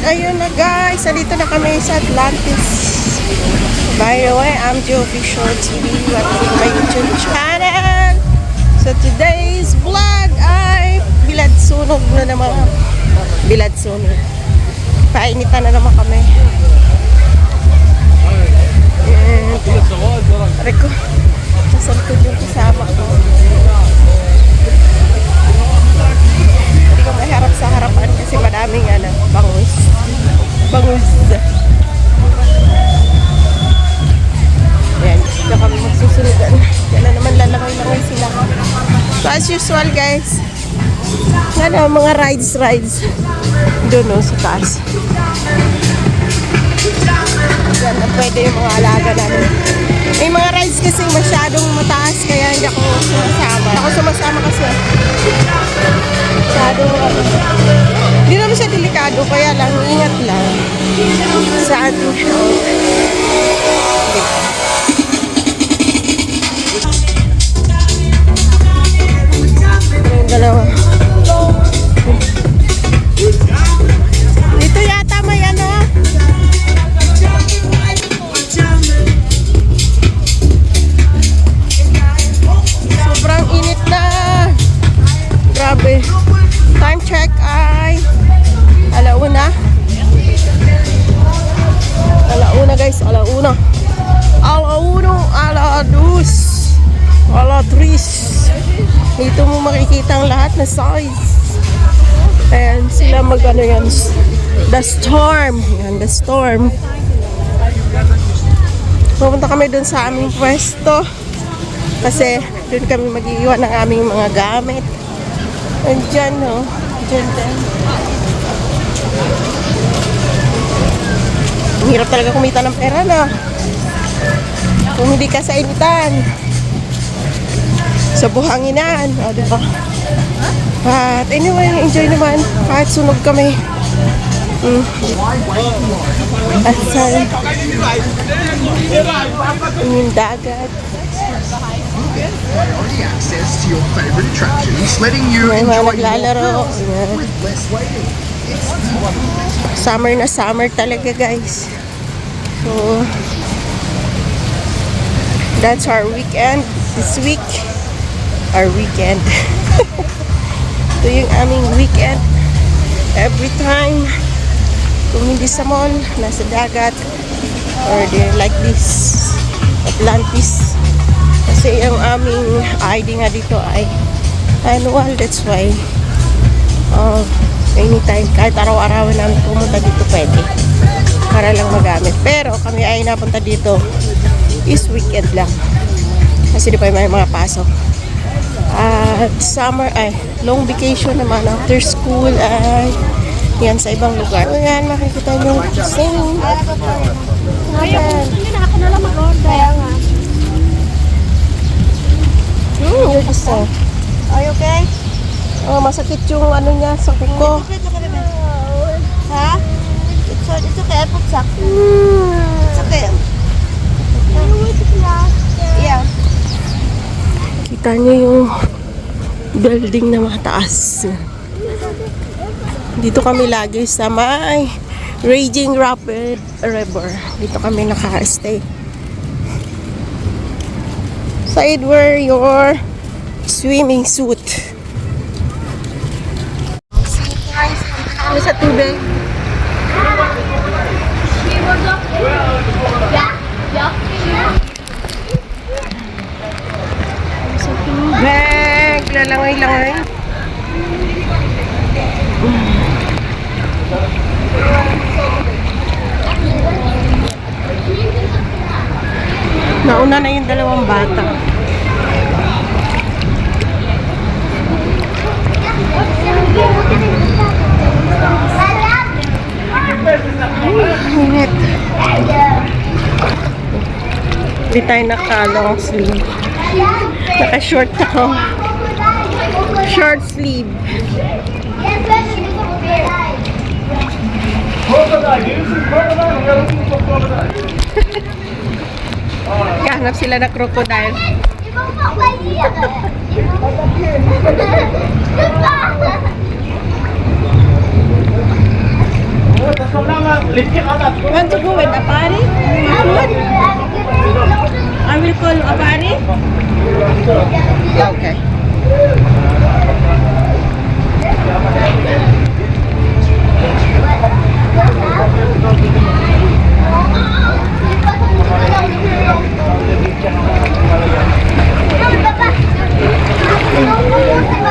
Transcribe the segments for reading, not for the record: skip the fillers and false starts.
ayun na guys, nandito na kami sa Atlantis. By the way, I'm Joe Official TV. Welcome to my YouTube channel. So today's vlog ay bilad sunog na naman. Bilad sunog. Painitan na naman kami. And Rico, nasa likod yung kasama ko. Hindi ko maharap sa harapan kasi madaming bangus. Bangus. Ayan, dito kami magsusunugan. Yan na naman, lalangay-langay sila. So as usual guys, mga rides. Doon sa taas. Yan na pwede yung mga alaga namin. May mga rides kasi masyadong mataas kaya hindi ako sumasama. Ako sumasama kasi masyadong hindi naman siya delikado kaya lang ingat lang sa ating health. Yung dalawa. Dito yata may sobrang init na. Grabe. Time check ay alauna. Alauna guys, alauna. Alauna, aladus. Aladris. Dito mo makikita ang lahat na size. Ayan, sila yan. The Storm. Ayan, The Storm. Pupunta kami dun sa aming pwesto. Kasi dun kami mag-iiwan ng aming mga gamit. And dyan, no? Dyan. Ang hirap talaga kumita ng pera, no? Kung hindi ka sa initan. Sa buhanginan. O, diba? But anyway, enjoy naman. Kahit sunog kami. At saan? Yung dagat. Access to your favorite attractions, letting you enjoy naglalaro. with less waiting. Summer na summer talaga guys. So that's our weekend this week. Our weekend. Ito yung aming weekend. Every time kung hindi sa mall, nasa dagat or like this Atlantis. Kasi yung aming ID nga dito ay annual. That's why anytime, kahit araw-araw namin pumunta dito pwede para lang magamit. Pero kami ay napunta dito is weekend lang kasi di pa may mga pasok. At summer ay long vacation naman after school ay yan sa ibang lugar. So yan, makikita nyo same. Ako na lang mag-order. You're just Are you okay? masakit yung niya sa kuko. Ha? It's okay. I put sock. It's okay. Yeah. Kita nyo yung building na mataas. Dito kami lagi sa may Raging Rapid River. Dito kami naka-stay. Side wear your swimming suit. Ano sa tubig? Sa tubig. Lalangay-langay. Nauna na yung dalawang bata. Init. Hindi tayo naka-long sleeve. Naka-short ako. Short sleeve. Hanap sila na crocodile. Want to go with a party? Food? I will call a party. Okay.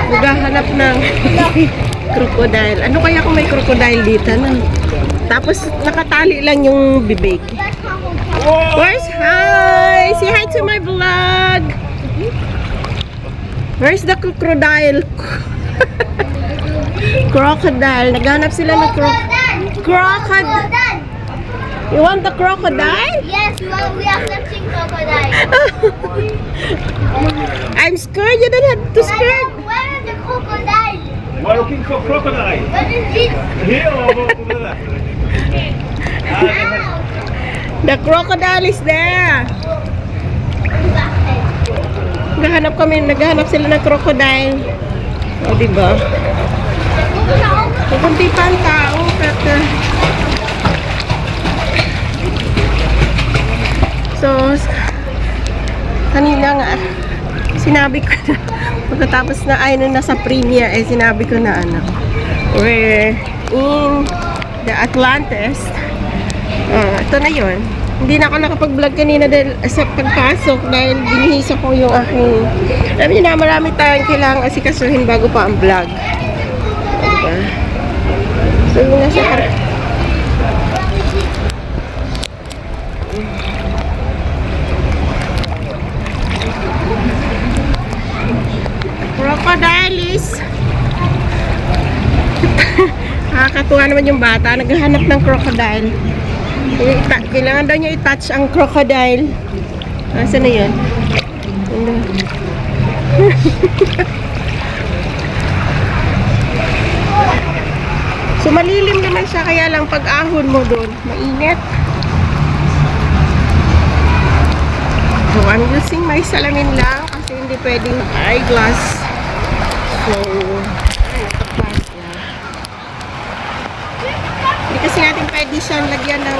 Naghahanap ng crocodile. Ano kaya kung may crocodile dito? No? Tapos nakatali lang yung bibig. Where's hi? Say hi to my vlog. Where's the crocodile? Crocodile. Naghahanap sila ng crocodile. You want the crocodile? Yes, we are searching crocodile. I'm scared. You don't have to scared. Where is the crocodile? We're looking for crocodile. What is it? Here or over to the left? Ow! The crocodile is there. Naghahanap sila ng crocodile. O, diba? May kunti pa ang tao, pero... So, kanina nga, sinabi ko na, pagkatapos na ay nung nasa premiere, sinabi ko na we're in the Atlantis. Ito na yun. Hindi na ako nakapag-vlog kanina dahil sa pagpasok dahil binihisa ko yung aking, alam niyo na, marami tayong kailangang asikasuhin bago pa ang vlog. Diba? So, yung nasa crocodiles. Nakakatuwa naman yung bata. Naghahanap ng crocodile. Kailangan daw niya i-touch ang crocodile. Nasaan na yun? So malilim naman siya. Kaya lang pag ahon mo doon, mainit. So I'm using my salamin lang kasi hindi pwedeng eyeglass. So, nakaplas na. Hindi kasi natin pwede siyang lagyan ng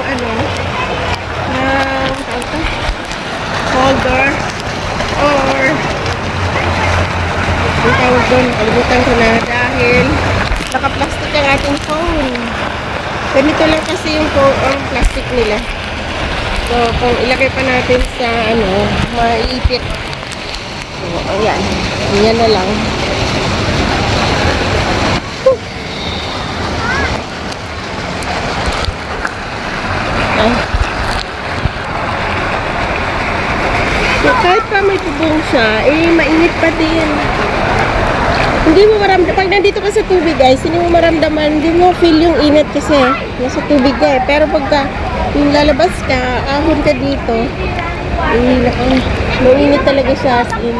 holder or ang tawag doon, kalimutan ko na dahil naka-plastic ang ating phone. Ganito lang kasi yung plastic nila. So, kung ilagay pa natin sa maiipit. So, ayan. Ayan na lang. So, kahit pa may tubong siya, mainit pa din. Hindi mo maramdaman, pag nandito ka sa tubig guys, hindi mo maramdaman, hindi mo feel yung init kasi nasa tubig ka eh. Pero pagka yung lalabas ka, ahon ka dito, mainit talaga siya as in.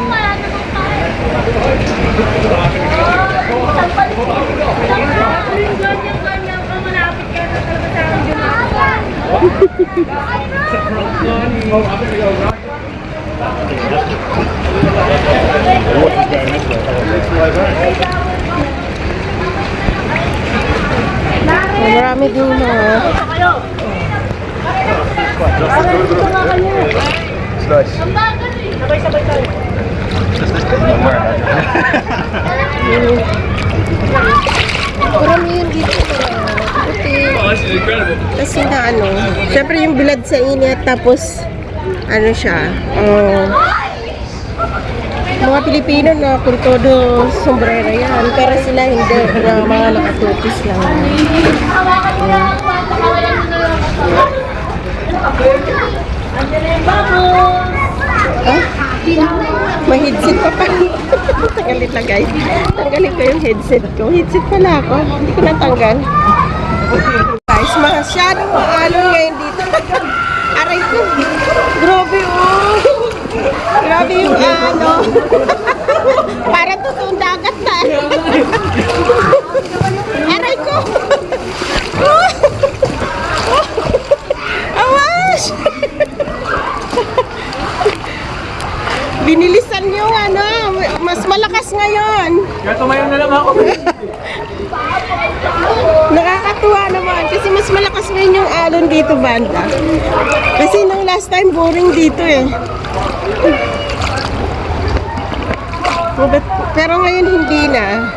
Marami din It's nice. marami yun dito. Kasi na syempre yung bilad sa init, tapos siya, mga Pilipino na kung todo sombrero yan, pero sila hindi, na mga nakatupis lang. May headset pa pa. Tanggalin lang guys. Tanggalin ko yung headset ko. Headset pala ako. Hindi ko natanggal. Guys, masyadong maalon ngayon dito. Aray ko. Grabe Grabe yung para totoong dagat na. Aray ko. Awas! Binilisan yung mas malakas ngayon. Kaya tumayo na lang ako. Nakakatuwa naman kasi mas malakas Malakas ngayon yung alon dito, banda. Kasi nung last time, boring dito eh. Pero ngayon hindi na.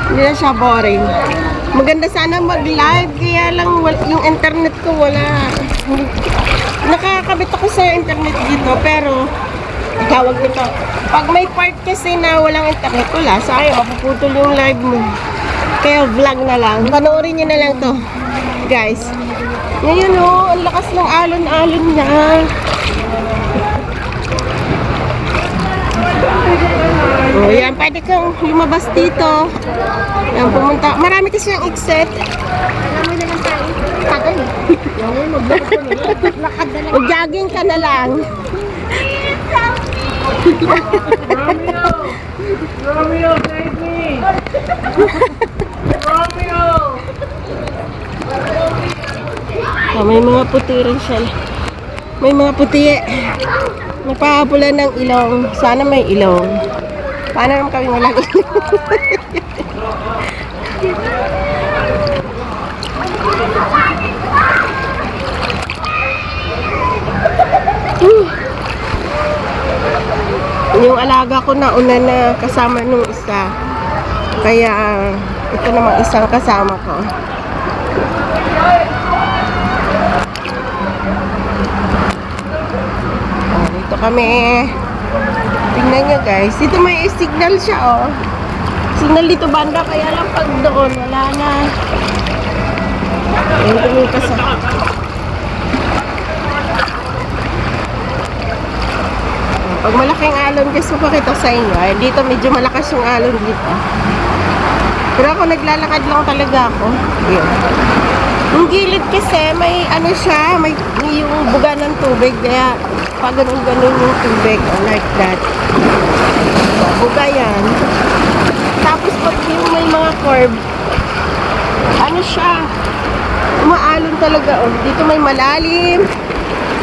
Hindi na siya boring. Maganda sana mag-live, kaya lang yung internet ko wala. Nakakabit ako sa internet dito, pero tawag nito. Pag may part kasi na walang internet, wala. Sayang, mapuputol yung live mo. Kaya vlog na lang. Panoorin nyo na lang to, guys. Ngayon oh, ang lakas ng alon-alon na. Oh, yan, pwede kang lumabas dito. Yan, pumunta. Marami kasi yung exit. Marami naman tayo. Tagal eh. Mag-jogging ka na lang. Romeo, save me! Romeo! Oh, may mga puti rin siya. May mga puti. Napapula ng ilong. Sana may ilong. Paano naman kami walang ilong? Yung alaga ko na una na kasama nung isa. Kaya ito namang isang kasama ko. Oh, dito kami. Tingnan nyo guys. Dito may signal siya oh. Signal dito banda. Kaya lang pag doon wala na. Ayun tumika sa... Pag malaking alon, guys, mapakita sa inyo. Ay, dito medyo malakas yung alon dito. Pero ako naglalakad lang talaga ako. Yun. Yung gilid kasi may ano siya, may yung buga ng tubig. Kaya pag ganun-ganun yung tubig. Like that. Buga yan. Tapos pag yung may mga curve, ano siya, umaalon talaga. Oh. Dito may malalim.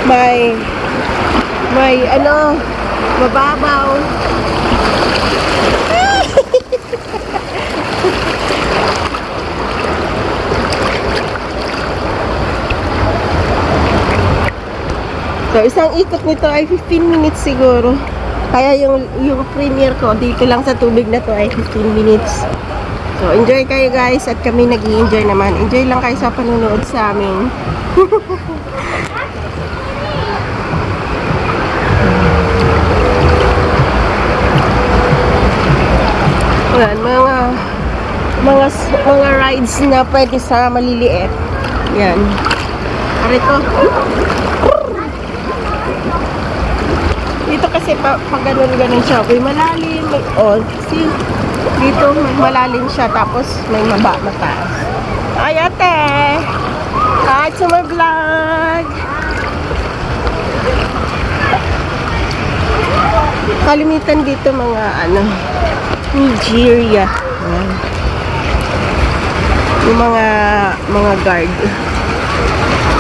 May ano, mababaw. So, isang ikot nito ay 15 minutes siguro. Kaya yung premiere ko dito lang sa tubig na to ay 15 minutes. So, enjoy kayo guys at kami nag-i-enjoy naman. Enjoy lang kayo sa panunood sa amin. Yan, mga rides na pwede sa maliliit. Yan. Arito. Dito kasi pag ganun siya, may malalim, see, dito may malalim siya, tapos may mataas. Ay ate! Hi to my vlog! Kalimitan dito mga Nigeria. Yung mga guard.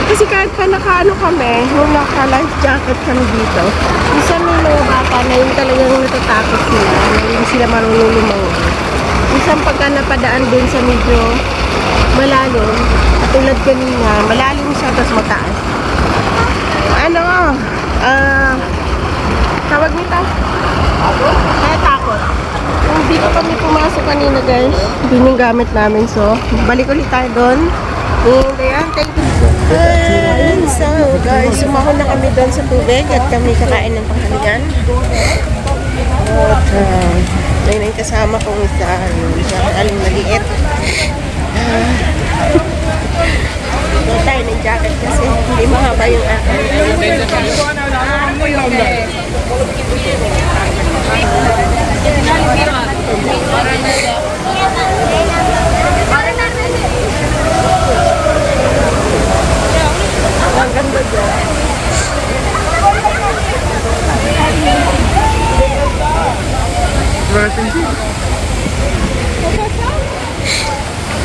Kasi kahit pa nakaano kami, nung naka-life jacket kami dito, minsan may mga bata na yung talagang natatakot sila, na hindi sila marunong lumangoy. Minsan pagka napadaan dun sa medyo malalim, katulad kanina, malalim siya, tapos mataas. Tawag nito? Kaya takot. Kung dito kami pumasok kanina guys, yun yung gamit namin. So, balik ulit tayo doon. And ayan, thank you. And so guys, sumahon na kami doon sa tubig at kami kakain ng tanghalian. At may kasama kong isa, yung aling maliit. Ito tayo ng jacket kasi hindi mahaba yung akin. Ang ganda dyan.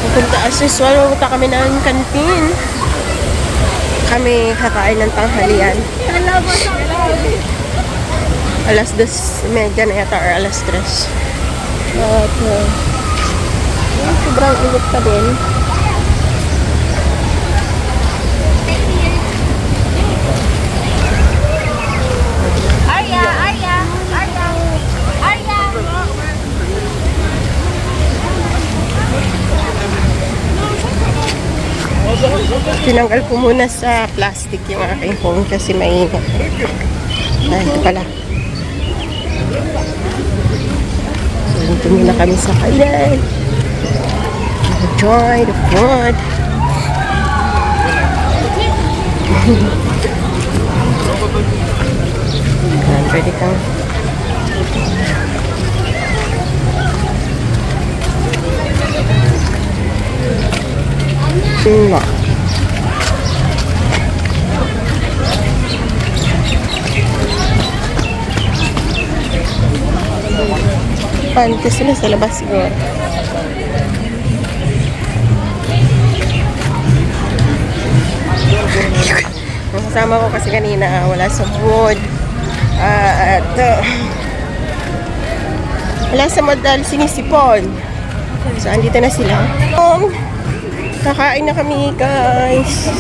Punta as usual, pumunta kami ng kantin. Kami kakain ng tanghalian. Alas 2:30 na yata or alas 3. At sobrang init pa din. Tinanggal ko muna sa plastic yung aking phone kasi mainit. Ay, ito pala. So, dito muna kami sa kanan. Enjoy the food. Yan, pwede kang no. Pantes sila sa labas siguro. Ang kasama ko kasi kanina wala sa mood. Wala sa mood dahil sinisipon. So, andito na sila. Kakain na kami, guys.